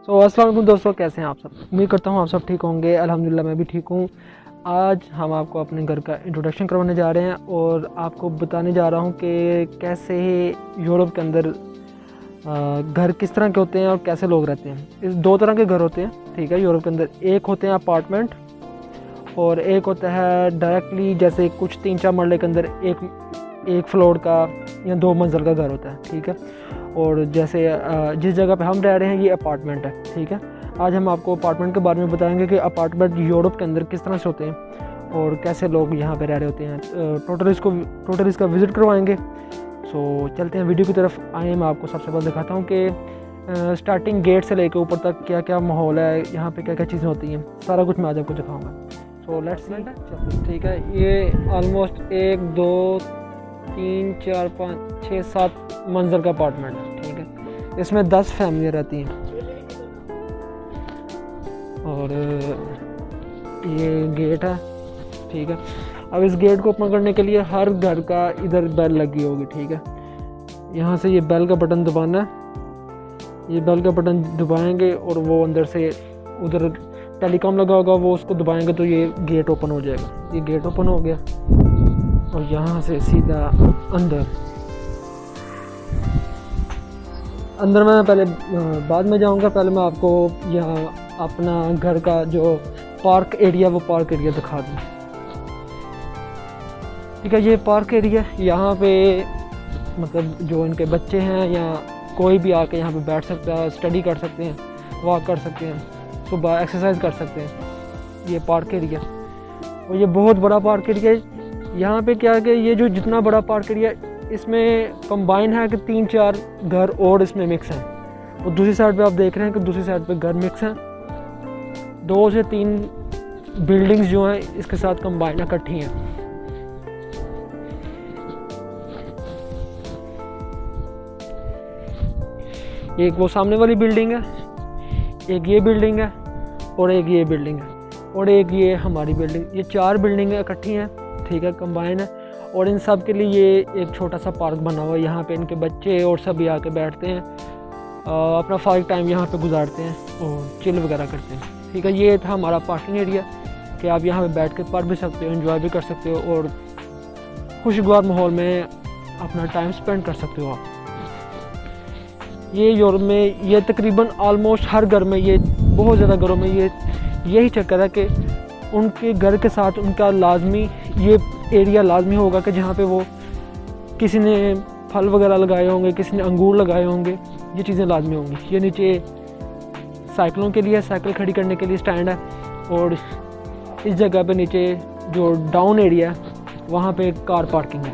अस्सलाम वालेकुम दोस्तों, कैसे हैं आप सब। उम्मीद करता हूँ आप सब ठीक होंगे। अल्हम्दुलिल्लाह मैं भी ठीक हूँ। आज हम आपको अपने घर का इंट्रोडक्शन करवाने जा रहे हैं और आपको बताने जा रहा हूँ कि कैसे यूरोप के अंदर घर किस तरह के होते हैं और कैसे लोग रहते हैं। इस दो तरह के घर होते हैं, ठीक है, यूरोप के अंदर। एक होते हैं अपार्टमेंट और एक होता है डायरेक्टली, जैसे कुछ 3-4 मरले के अंदर एक फ्लोर का या 2 मंजिल का घर होता है, ठीक है। और जैसे जिस जगह पे हम रह रहे हैं ये अपार्टमेंट है, ठीक है। आज हम आपको अपार्टमेंट के बारे में बताएंगे कि अपार्टमेंट यूरोप के अंदर किस तरह से होते हैं और कैसे लोग यहाँ पे रह रहे होते हैं। टोटल इसका विज़िट करवाएंगे। सो चलते हैं वीडियो की तरफ। आए मैं आपको सबसे पहले दिखाता हूँ कि स्टार्टिंग गेट से लेकर ऊपर तक क्या क्या माहौल है, यहाँ पे क्या क्या चीज़ें होती हैं, सारा कुछ मैं आज आपको दिखाऊँगा। सो लेट्स सी, ठीक है। ये ऑलमोस्ट 1 2 3 4 5 6 7 मंजिल का अपार्टमेंट है, ठीक है। इसमें 10 फैमिलियाँ रहती हैं और ये गेट है, ठीक है। अब इस गेट को ओपन करने के लिए हर घर का इधर बेल लगी होगी, ठीक है। यहाँ से ये बेल का बटन दबाना है, ये बेल का बटन दबाएंगे और वो अंदर से उधर टेलीकॉम लगा होगा, वो उसको दबाएंगे तो ये गेट ओपन हो जाएगा। ये गेट ओपन हो गया और यहाँ से सीधा अंदर मैं पहले बाद में जाऊँगा। पहले मैं आपको यहाँ अपना घर का जो पार्क एरिया, वो पार्क एरिया दिखा दूँ, ठीक है। ये पार्क एरिया, यहाँ पे मतलब जो इनके बच्चे हैं या कोई भी आके यहाँ पे बैठ सकता है, स्टडी कर सकते हैं, वॉक कर सकते हैं, सुबह एक्सरसाइज कर सकते हैं। ये पार्क एरिया, और ये बहुत बड़ा पार्क एरिया है। यहाँ पे क्या है कि ये जो जितना बड़ा पार्क एरिया, इसमें कंबाइन है कि 3-4 घर और इसमें मिक्स हैं। और दूसरी साइड पे आप देख रहे हैं कि दूसरी साइड पे घर मिक्स हैं। 2 से 3 बिल्डिंग्स जो हैं इसके साथ कंबाइन इकट्ठी हैं। एक वो सामने वाली बिल्डिंग है, एक ये बिल्डिंग है और एक ये बिल्डिंग है और एक ये हमारी बिल्डिंग। ये 4 बिल्डिंगें इकट्ठी हैं, ठीक है, कंबाइन है। और इन सब के लिए ये एक छोटा सा पार्क बना हुआ है। यहाँ पे इनके बच्चे और सभी आके बैठते हैं, अपना फारिग टाइम यहाँ पे गुजारते हैं और चिल वगैरह करते हैं, ठीक है। ये था हमारा पार्किंग एरिया कि आप यहाँ पे बैठ के पढ़ भी सकते हो, एंजॉय भी कर सकते हो और खुशगवार माहौल में अपना टाइम स्पेंड कर सकते हो आप। ये यूरोप में ये तकरीबन ऑलमोस्ट हर घर में, ये बहुत ज़्यादा घरों में ये यही चक्कर है कि उनके घर के साथ उनका लाजमी ये एरिया लाजमी होगा कि जहाँ पे वो किसी ने फल वगैरह लगाए होंगे, किसी ने अंगूर लगाए होंगे, ये चीज़ें लाजमी होंगी। ये नीचे साइकिलों के लिए, साइकिल खड़ी करने के लिए स्टैंड है और इस जगह पे नीचे जो डाउन एरिया है वहाँ पे कार पार्किंग है।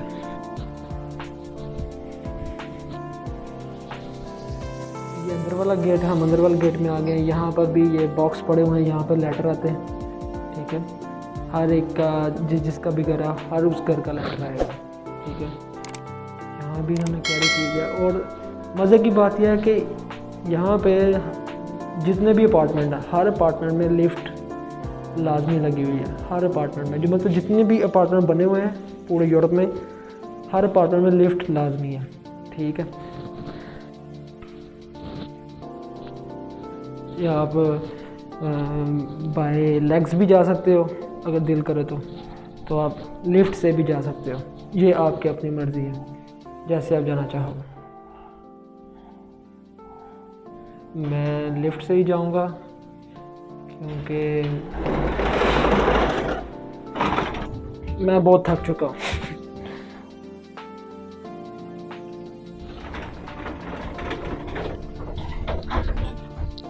ये अंदर वाला गेट है, हम अंदर वाले गेट में आ गए हैं। यहाँ पर भी ये बॉक्स पड़े हुए हैं, यहाँ पर लेटर आते हैं, ठीक है। हर एक का जिसका भी घर है, हर उस घर का लेटर आएगा, ठीक है। यहाँ भी हमने कैरी की है। और मज़े की बात यह है कि यहाँ पे जितने भी अपार्टमेंट हैं, हर अपार्टमेंट में लिफ्ट लाजमी लगी हुई है। हर अपार्टमेंट में, जो मतलब जितने भी अपार्टमेंट बने हुए हैं पूरे यूरोप में, हर अपार्टमेंट में लिफ्ट लाजमी है, ठीक है। या आप बाय लेग्स भी जा सकते हो अगर दिल करे तो आप लिफ्ट से भी जा सकते हो। ये आपकी अपनी मर्ज़ी है, जैसे आप जाना चाहो। मैं लिफ्ट से ही जाऊंगा क्योंकि मैं बहुत थक चुका हूँ।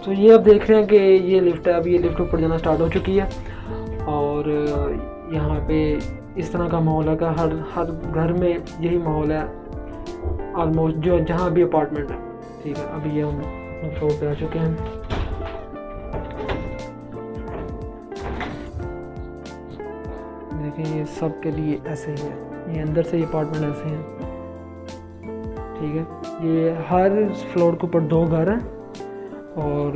तो ये आप देख रहे हैं कि ये लिफ्ट है। अब ये लिफ्ट ऊपर जाना स्टार्ट हो चुकी है और यहाँ पे इस तरह का माहौल है कि हर घर में यही माहौल है ऑलमोस्ट, जो जहाँ भी अपार्टमेंट है, ठीक है। अभी ये हम अपने फ्लोर पे आ चुके हैं। देखें ये सब के लिए ऐसे ही है, ये अंदर से ये अपार्टमेंट ऐसे हैं, ठीक है। ये हर फ्लोर के ऊपर 2 घर हैं और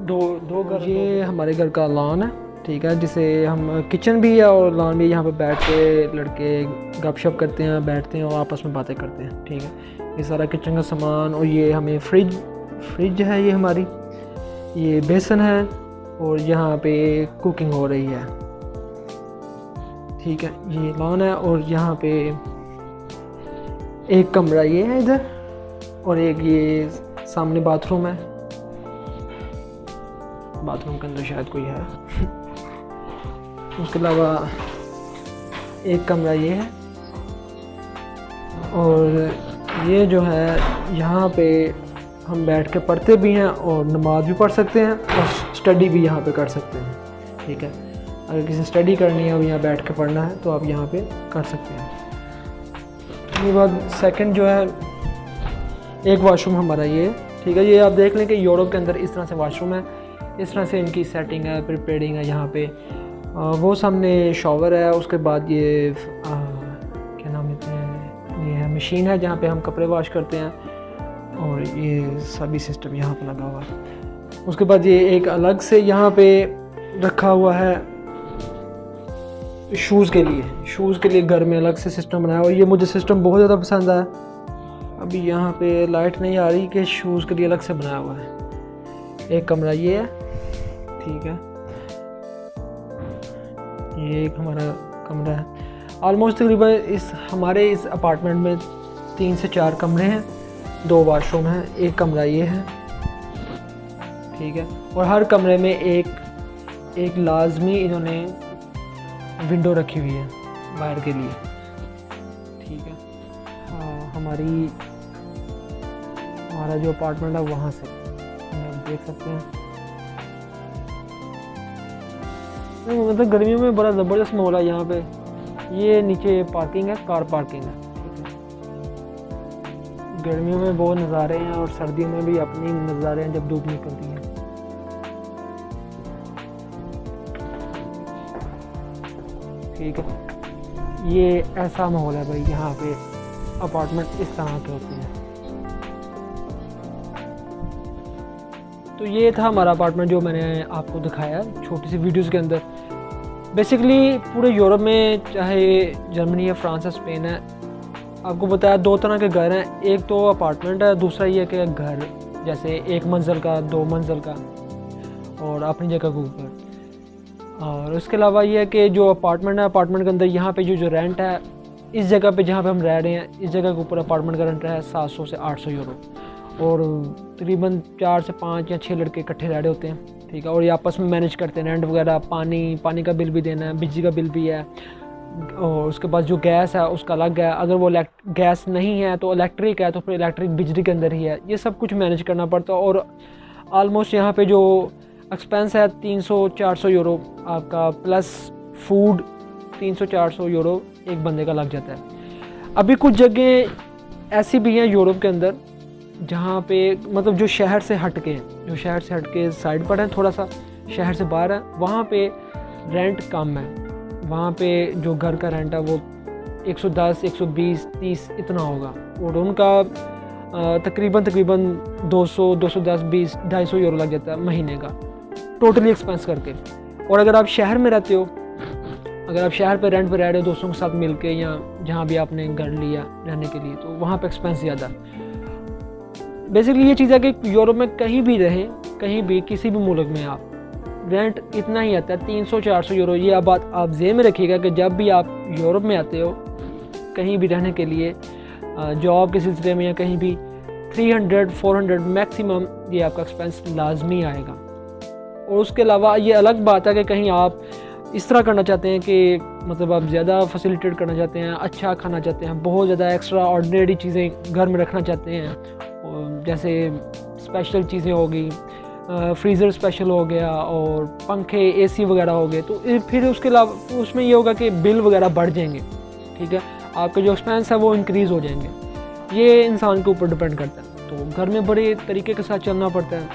दो घर। ये हमारे घर का लॉन है, ठीक है, जिसे हम किचन भी है और लॉन भी। यहाँ पे बैठ के लड़के गपशप करते हैं, बैठते हैं और आपस में बातें करते हैं, ठीक है। ये सारा किचन का सामान। और ये हमें फ्रिज है ये हमारी, ये बेसन है और यहाँ पे कुकिंग हो रही है। ठीक है, ये लॉन है और यहाँ पे एक कमरा ये है इधर, और एक ये सामने बाथरूम है। बाथरूम के अंदर शायद कोई है। उसके अलावा एक कमरा ये है, और ये जो है यहाँ पे हम बैठ के पढ़ते भी हैं और नमाज भी पढ़ सकते हैं और स्टडी भी यहाँ पे कर सकते हैं। ठीक है, अगर किसी स्टडी करनी है और यहाँ बैठ के पढ़ना है तो आप यहाँ पे कर सकते हैं। उसके बाद सेकंड जो है एक वॉशरूम हमारा ये। ठीक है, ये आप देख लें कि यूरोप के अंदर इस तरह से वॉशरूम है, इस तरह से इनकी सेटिंग है, प्रिपेयरिंग है। यहाँ पे वो सामने शॉवर है, उसके बाद ये क्या नाम लेते हैं, ये है मशीन है जहाँ पे हम कपड़े वॉश करते हैं, और ये सभी सिस्टम यहाँ पे लगा हुआ है। उसके बाद ये एक अलग से यहाँ पे रखा हुआ है शूज़ के लिए घर में अलग से सिस्टम बनाया, और ये मुझे सिस्टम बहुत ज़्यादा पसंद आया। अभी यहाँ पे लाइट नहीं आ रही कि शूज़ के लिए अलग से बनाया हुआ है। एक कमरा ये है। ठीक है, ये एक हमारा कमरा है। ऑलमोस्ट तकरीबन हमारे इस अपार्टमेंट में 3 से 4 कमरे हैं, 2 वाशरूम हैं, एक कमरा ये है। ठीक है, और हर कमरे में एक लाजमी इन्होंने विंडो रखी हुई है बाहर के लिए। ठीक है, हमारा जो अपार्टमेंट है वहाँ से आप देख सकते हैं। मतलब गर्मियों में बड़ा ज़बरदस्त माहौल है यहाँ पे। ये नीचे पार्किंग है, कार पार्किंग है। ठीक है, गर्मियों में बहुत नज़ारे हैं और सर्दियों में भी अपनी नज़ारे हैं जब धूप निकलती है। ठीक है, ये ऐसा माहौल है भाई, यहाँ पे अपार्टमेंट इस तरह के होते हैं। तो ये था हमारा अपार्टमेंट जो मैंने आपको दिखाया छोटी सी वीडियोस के अंदर। बेसिकली पूरे यूरोप में, चाहे जर्मनी है, फ्रांस है, स्पेन है, आपको बताया 2 तरह के घर हैं। एक तो अपार्टमेंट है, दूसरा ये कि घर जैसे 1 मंजिल का, 2 मंजिल का और अपनी जगह के ऊपर। और उसके अलावा ये है कि जो अपार्टमेंट है, अपार्टमेंट के अंदर यहाँ पे जो रेंट है, इस जगह पे जहाँ पे हम रह रहे हैं, इस जगह के ऊपर अपार्टमेंट का रेंट है 700 से 800 यूरो, और तकरीबन 4 से 5 या 6 लड़के इकट्ठे रह रहे होते हैं। ठीक है, और ये आपस में मैनेज करते हैं रेंट वगैरह, पानी का बिल भी देना है, बिजली का बिल भी है, और उसके बाद जो गैस है उसका अलग है। अगर वो गैस नहीं है तो इलेक्ट्रिक है, तो फिर इलेक्ट्रिक बिजली के अंदर ही है। ये सब कुछ मैनेज करना पड़ता है। और आलमोस्ट यहाँ पे जो एक्सपेंस है 300-400 यूरो आपका, प्लस फूड 300-400 यूरो एक बंदे का लग जाता है। अभी कुछ जगह ऐसी भी हैं यूरोप के अंदर जहाँ पे मतलब जो शहर से हट के साइड पर है, थोड़ा सा शहर से बाहर है, वहाँ पे रेंट कम है। वहाँ पे जो घर का रेंट है वो 110, 120, 30 इतना होगा, और उनका तकरीबन 200, 210, 20, 250 यूरो लग जाता है महीने का, टोटली एक्सपेंस करके। और अगर आप शहर में रहते हो, अगर आप शहर पे रेंट पे रह रहे हो दोस्तों के साथ मिलके, या जहाँ भी आपने घर लिया रहने के लिए, तो वहाँ पे एक्सपेंस ज़्यादा। बेसिकली ये चीज़ है कि यूरोप में कहीं भी रहें, कहीं भी किसी भी मुल्क में आप, रेंट इतना ही आता है 300-400 यूरो। ये बात आप ज़हन में रखिएगा कि जब भी आप यूरोप में आते हो कहीं भी रहने के लिए, जॉब के सिलसिले में या कहीं भी, 300-400 मैक्सिमम ये आपका एक्सपेंस लाजमी आएगा। और उसके अलावा ये अलग बात है कि कहीं आप इस तरह करना चाहते हैं कि मतलब आप ज़्यादा फैसिलिटेट करना चाहते हैं, अच्छा खाना चाहते हैं, बहुत ज़्यादा एक्स्ट्रा ऑर्डिनरी चीज़ें घर में रखना चाहते हैं, जैसे स्पेशल चीज़ें हो गई, फ्रीज़र स्पेशल हो गया, और पंखे, एसी वगैरह हो गए, तो फिर उसके अलावा उसमें ये होगा कि बिल वगैरह बढ़ जाएंगे। ठीक है, आपके जो एक्सपेंस है वो इंक्रीज़ हो जाएंगे। ये इंसान के ऊपर डिपेंड करता है। तो घर में बड़े तरीके के साथ चलना पड़ता है,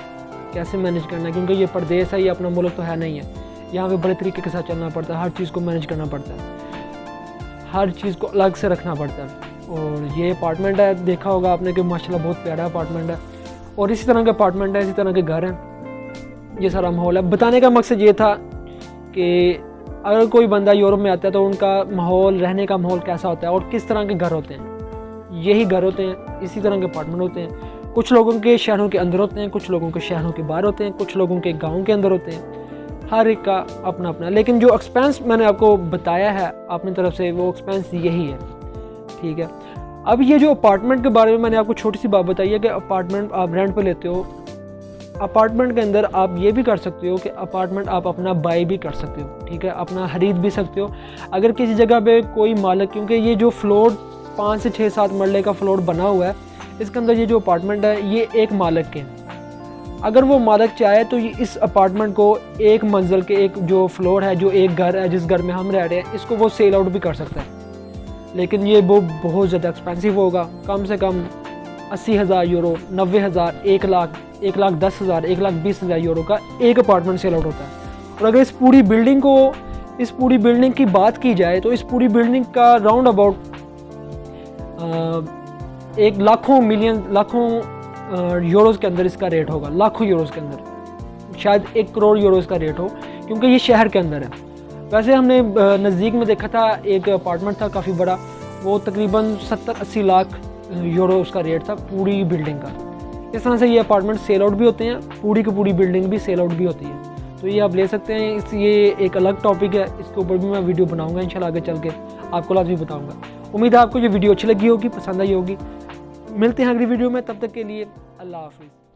कैसे मैनेज करना है, क्योंकि ये परदेश है, ये अपना मुल्क तो है नहीं है। यहाँ पे बड़े तरीके के साथ चलना पड़ता है, हर चीज़ को मैनेज करना पड़ता है, हर चीज़ को अलग से रखना पड़ता है। और ये अपार्टमेंट है, देखा होगा आपने कि माशाल्लाह बहुत प्यारा अपार्टमेंट है, और इसी तरह के अपार्टमेंट है, इसी तरह के घर हैं। ये सारा माहौल है। बताने का मकसद ये था कि अगर कोई बंदा यूरोप में आता है तो उनका माहौल, रहने का माहौल कैसा होता है और किस तरह के घर होते हैं। यही घर होते हैं, इसी तरह के अपार्टमेंट होते हैं। कुछ लोगों के शहरों के अंदर होते हैं, कुछ लोगों के शहरों के बाहर होते हैं, कुछ लोगों के गाँव के अंदर होते हैं, हर एक का अपना अपना। लेकिन जो एक्सपेंस मैंने आपको बताया है अपनी तरफ से, वो एक्सपेंस यही है, ठीक है। अब ये जो अपार्टमेंट के बारे में मैंने आपको छोटी सी बात बताई है कि अपार्टमेंट आप रेंट पे लेते हो, अपार्टमेंट के अंदर आप ये भी कर सकते हो कि अपार्टमेंट आप अपना बाई भी कर सकते हो, ठीक है, अपना खरीद भी सकते हो। अगर किसी जगह पे कोई मालिक, क्योंकि ये जो फ्लोर 5 से 6 7 मरले का फ्लोर बना हुआ है, इसके अंदर ये जो अपार्टमेंट है ये एक मालिक के, अगर वो मालिक चाहे तो ये इस अपार्टमेंट को एक मंजिल के एक जो फ्लोर है, जो एक घर है जिस घर में हम रह रहे हैं, इसको वो सेल आउट भी कर सकता है। लेकिन ये वो बहुत ज़्यादा एक्सपेंसिव होगा, कम से कम 80,000 यूरो, 90,000, 1 लाख, 1,10,000, 1,20,000 यूरो का एक अपार्टमेंट सेल आउट होता है। और अगर इस पूरी बिल्डिंग की बात की जाए तो इस पूरी बिल्डिंग का राउंड अबाउट 1 लाखों यूरोस के अंदर इसका रेट होगा, लाखों यूरोस के अंदर, शायद 1 करोड़ यूरोस का रेट हो, क्योंकि ये शहर के अंदर है। वैसे हमने नज़दीक में देखा था, एक अपार्टमेंट था काफ़ी बड़ा, वो तकरीबन 70-80 लाख यूरो उसका रेट था पूरी बिल्डिंग का। इस तरह से ये अपार्टमेंट सेल आउट भी होते हैं, पूरी की पूरी बिल्डिंग भी सेल आउट भी होती है, तो ये आप ले सकते हैं। ये एक अलग टॉपिक है, इसके ऊपर भी मैं वीडियो बनाऊंगा इंशाल्लाह, आगे चल के आपको लाजमी बताऊंगा। उम्मीद है आपको ये वीडियो अच्छी लगी होगी, पसंद आई होगी। मिलते हैं अगली वीडियो में, तब तक के लिए अल्लाह हाफिज़।